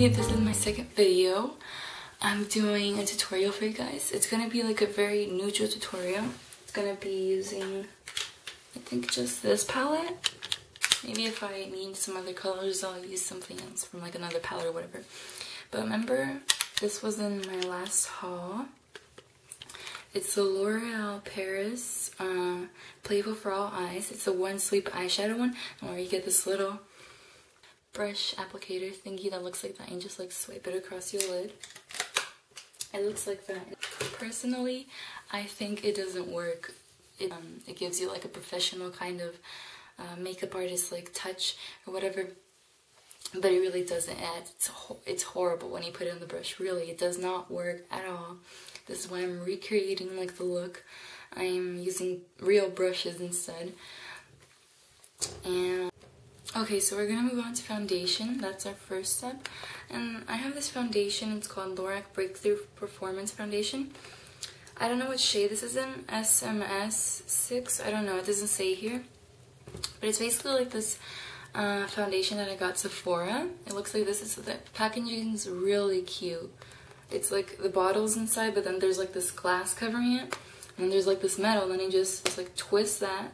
Hey, this is my second video. I'm doing a tutorial for you guys. It's gonna be like a very neutral tutorial. It's gonna be using, I think, just this palette. Maybe if I need some other colors, I'll use something else from like another palette or whatever. But remember, this was in my last haul. It's the L'Oreal Paris Playful for All Eyes. It's the One Sleep eyeshadow one, where you get this little brush applicator thingy that looks like that and just like swipe it across your lid. It looks like that. Personally, I think it doesn't work. It gives you like a professional kind of makeup artist like touch or whatever, but it really doesn't add. It's horrible when you put it on the brush. Really, it does not work at all. This is why I'm recreating like the look. I'm using real brushes instead. And okay, so we're gonna move on to foundation. That's our first step. And I have this foundation. It's called Lorac Breakthrough Performance Foundation. I don't know what shade this is in. SMS 6. I don't know. It doesn't say here. But it's basically like this foundation that I got at Sephora. It looks like this. The packaging is really cute. It's like the bottle's inside, but then there's like this glass covering it. And then there's like this metal. And then you just like twist that.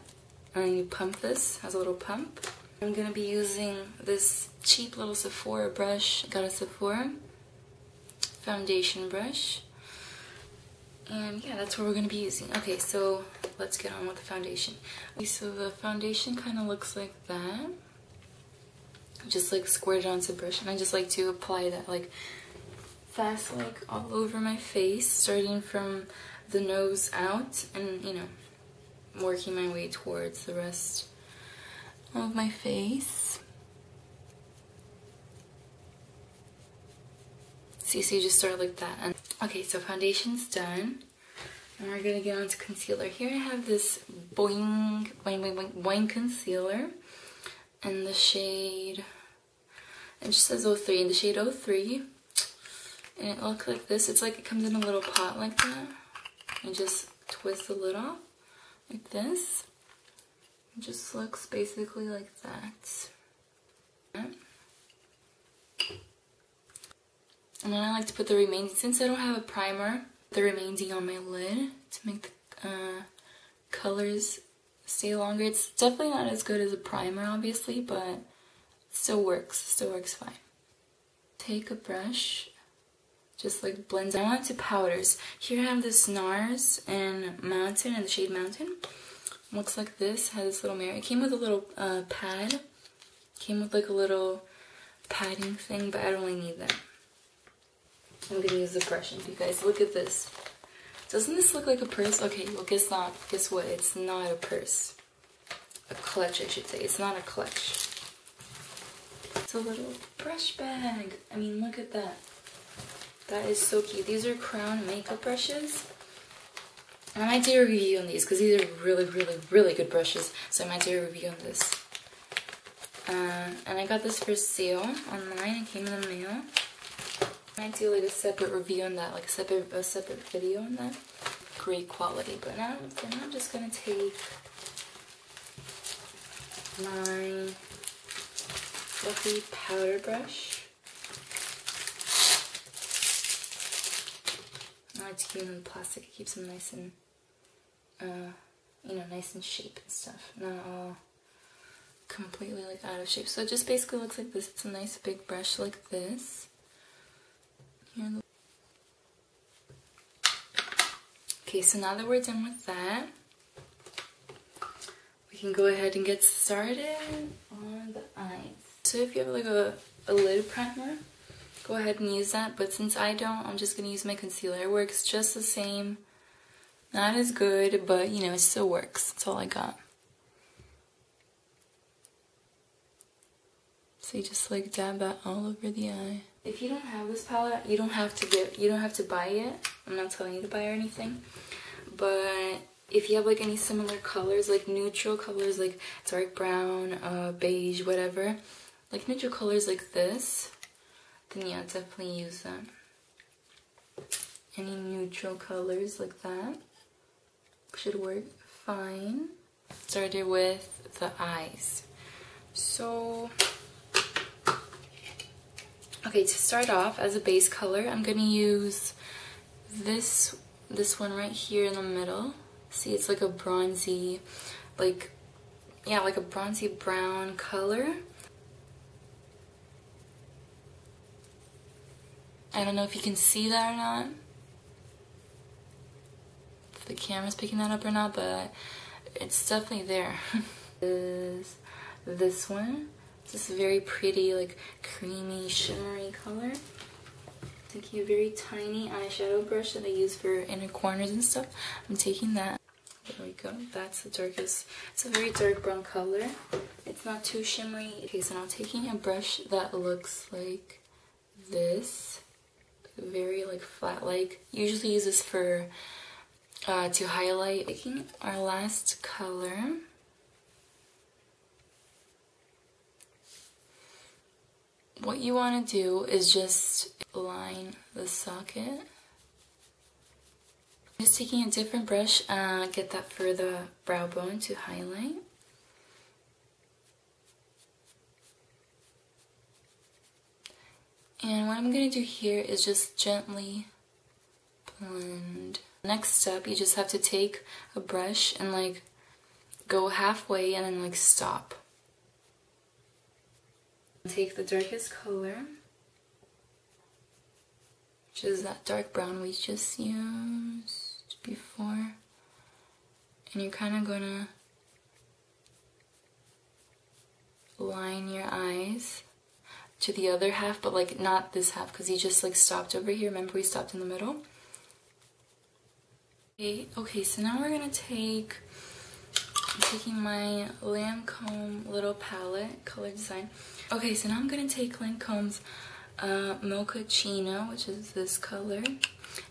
And then you pump this. It has a little pump. I'm gonna be using this cheap little Sephora brush. Got a Sephora foundation brush. And yeah, that's what we're gonna be using. Okay, so let's get on with the foundation. Okay, so the foundation kind of looks like that. Just like squirt it onto the brush, and I just like to apply that like fast, like all over my face, starting from the nose out, and you know, working my way towards the rest of my face. See, so you just start like that. And okay, so foundation's done. And we're gonna get on to concealer. Here I have this Boing concealer. And the shade, it just says 03, in the shade 03. And it looks like this. It's like it comes in a little pot like that. And just twist the lid off like this. It just looks basically like that. And then I like to put the remaining, since I don't have a primer, the remaining on my lid to make the colors stay longer. It's definitely not as good as a primer, obviously, but it still works. Still works fine. Take a brush, just like blend. I want to powders. Here I have this NARS and Mountain, and the shade Mountain. Looks like this. Has this little mirror. It came with a little pad. Came with like a little padding thing, but I don't really need that. I'm gonna use the brush. And you guys, look at this. Doesn't this look like a purse? Okay, well guess not. Guess what? It's not a purse. A clutch, I should say. It's not a clutch. It's a little brush bag. I mean, look at that. That is so cute. These are Crown makeup brushes. I might do a review on these because these are really, really, really good brushes. So I might do a review on this. And I got this for sale online. It came in the mail. I might do like a separate review on that, like a separate video on that. Great quality. But now, I'm just gonna take my fluffy powder brush. I like to keep them in plastic. It keeps them nice and, you know, nice in shape and stuff. Not all completely like out of shape. So it just basically looks like this. It's a nice big brush like this. Okay, so now that we're done with that, we can go ahead and get started on the eyes. So if you have like a lid primer, go ahead and use that, but since I don't, I'm just going to use my concealer. It works just the same. Not as good, but you know, it still works. That's all I got. So you just like dab that all over the eye. If you don't have this palette, you don't have to buy it. I'm not telling you to buy or anything. But if you have like any similar colors, like neutral colors, like dark brown, beige, whatever, like neutral colors like this, then yeah, definitely use them. Any neutral colors like that should work fine. Started with the eyes. So Okay, to start off, as a base color, I'm gonna use this one right here in the middle. See, it's like a bronzy, like a bronzy brown color. I don't know if you can see that or not, if the camera's picking that up or not, but it's definitely there. Is this one. This is a very pretty, like, creamy, shimmery color. Taking a very tiny eyeshadow brush that I use for inner corners and stuff. I'm taking that. There we go. That's the darkest. It's a very dark brown color. It's not too shimmery. Okay, so now I'm taking a brush that looks like this. Very, like, flat. Like, usually use this for, to highlight. Taking our last color. What you want to do is just line the socket. Just taking a different brush, get that for the brow bone to highlight. And what I'm going to do here is just gently blend. Next step, you just have to take a brush and like go halfway and then like stop. Take the darkest color, which is that dark brown we just used before, and you're kind of gonna line your eyes to the other half, but like not this half because you just like stopped over here. Remember we stopped in the middle? Okay, so now we're gonna take, I'm taking my Lancome little palette, color design. Okay, so now I'm going to take Lancome's Mochaccino, which is this color. And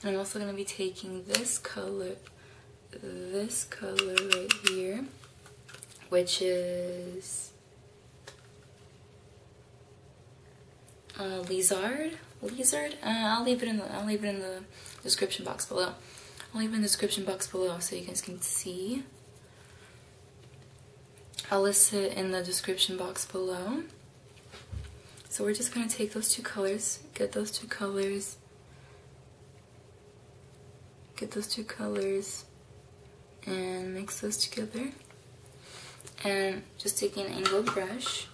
I'm also going to be taking this color right here, which is Lizard. I'll leave it in the description box below. I'll leave it in the description box below so you guys can see. I'll list it in the description box below. So we're just going to take those two colors, get those two colors, and mix those together. And just taking an angled brush,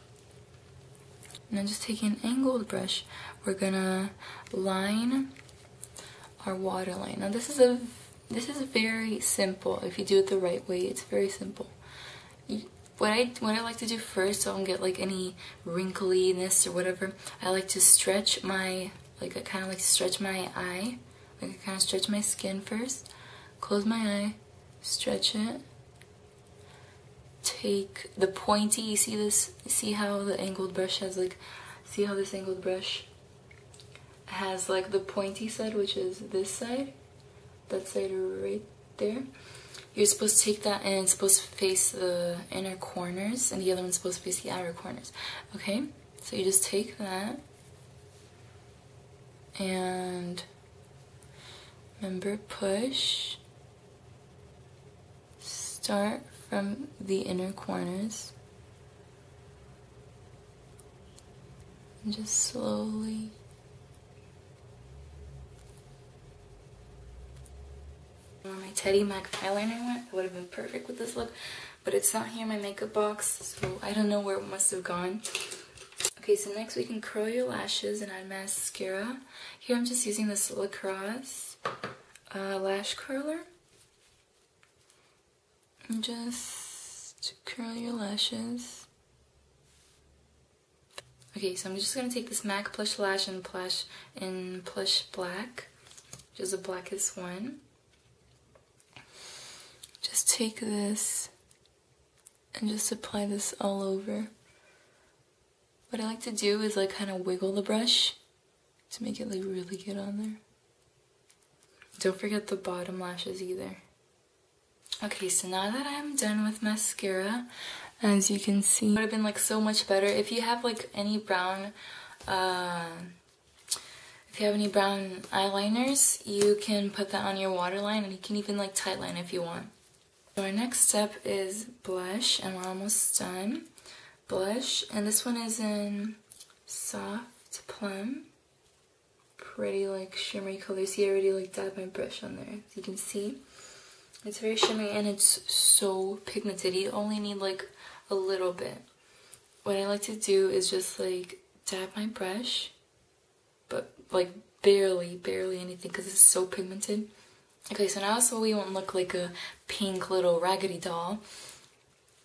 we're gonna line our waterline. Now this is very simple. If you do it the right way, it's very simple. What I like to do first, so I don't get like any wrinkliness or whatever, I like to stretch my, I kind of like to stretch my eye. Like I kind of stretch my skin first, close my eye, stretch it, take the pointy, you see this, you see how the angled brush has like, see how this angled brush has like the pointy side, which is this side, that side right there. You're supposed to take that and it's supposed to face the inner corners and the other one's supposed to face the outer corners. Okay? So you just take that and remember, push, start from the inner corners and just slowly my Teddy MAC eyeliner went. It would have been perfect with this look, but it's not here in my makeup box, so I don't know where it must have gone. Okay, so next we can curl your lashes and add mascara. Here I'm just using this Lacrosse lash curler. And just curl your lashes. Okay, so I'm just going to take this MAC Plush Lash in Plush Black, which is the blackest one. Just take this and just apply this all over. What I like to do is like kind of wiggle the brush to make it like really get on there. Don't forget the bottom lashes either. Okay, so now that I'm done with mascara, as you can see, it would have been like so much better if you have like any brown eyeliners, you can put that on your waterline, and you can even like tightline if you want. So our next step is blush, and we're almost done. Blush, and this one is in Soft It's plum. Pretty like shimmery color. See, I already like dabbed my brush on there. As you can see, it's very shimmery and it's so pigmented. You only need like a little bit. What I like to do is just like dab my brush, but like barely anything because it's so pigmented. Okay, so now so we won't look like a pink little raggedy doll.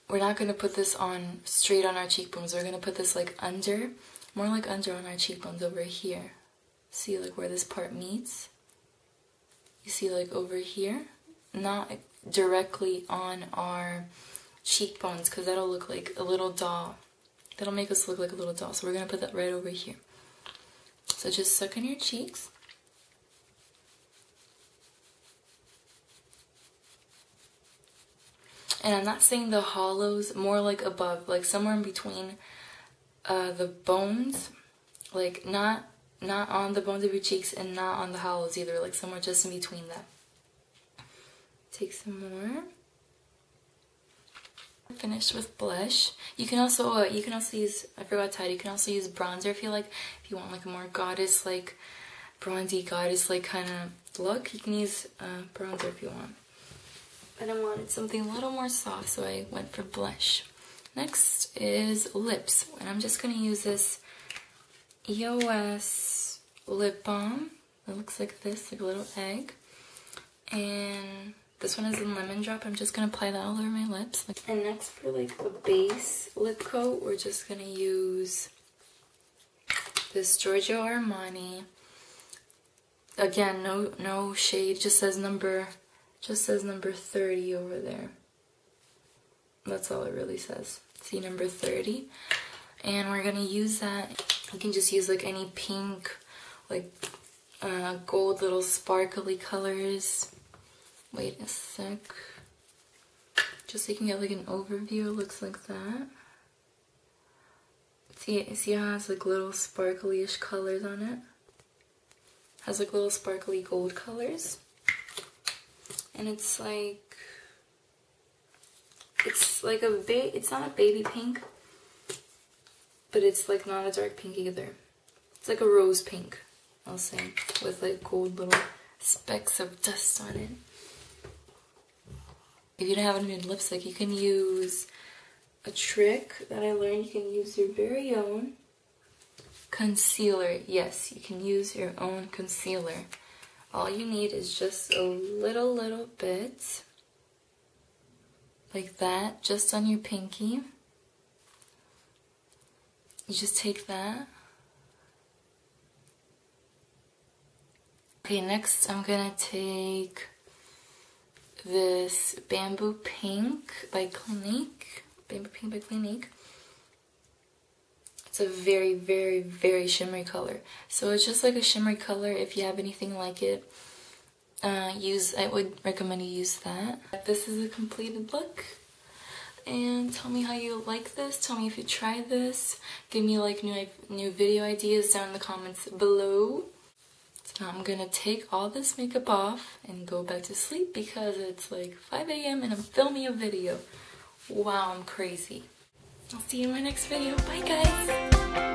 We're not going to put this on straight on our cheekbones. We're going to put this like under, more like under on our cheekbones over here. See like where this part meets? You see like over here? Not directly on our cheekbones because that'll look like a little doll. That'll make us look like a little doll. So we're going to put that right over here. So just suck in your cheeks. And I'm not saying the hollows, more like above, like somewhere in between the bones, like not on the bones of your cheeks and not on the hollows either, like somewhere just in between that. Take some more. Finished with blush. You can also use, I forgot to add, you can also use bronzer if you like. If you want like a more goddess, like bronzy goddess like kind of look, you can use bronzer if you want. But I wanted something a little more soft, so I went for blush. Next is lips, and I'm just going to use this EOS lip balm. It looks like this, like a little egg. And this one is in Lemon Drop. I'm just going to apply that all over my lips. And next for like a base lip coat, we're just going to use this Giorgio Armani. Again, no shade, just says number 30 over there. That's all it really says. See, number 30. And we're gonna use that. You can just use like any pink, like gold little sparkly colors. Wait a sec. Just so you can get like an overview, it looks like that. See how it has like little sparkly-ish colors on it? Has like little sparkly gold colors. And it's like it's not a baby pink, but it's like not a dark pink either. It's like a rose pink, I'll say, with like gold little specks of dust on it. If you don't have any lipstick, you can use a trick that I learned. You can use your very own concealer. Yes, you can use your own concealer. All you need is just a little bit, like that, just on your pinky. You just take that. Okay, next I'm gonna take this Bamboo Pink by Clinique. Bamboo Pink by Clinique. It's a very shimmery color. So it's just like a shimmery color. If you have anything like it, I would recommend you use that. This is a completed look. And tell me how you like this. Tell me if you tried this. Give me like new video ideas down in the comments below. So now I'm gonna take all this makeup off and go back to sleep because it's like 5 AM and I'm filming a video. Wow, I'm crazy. I'll see you in my next video. Bye guys!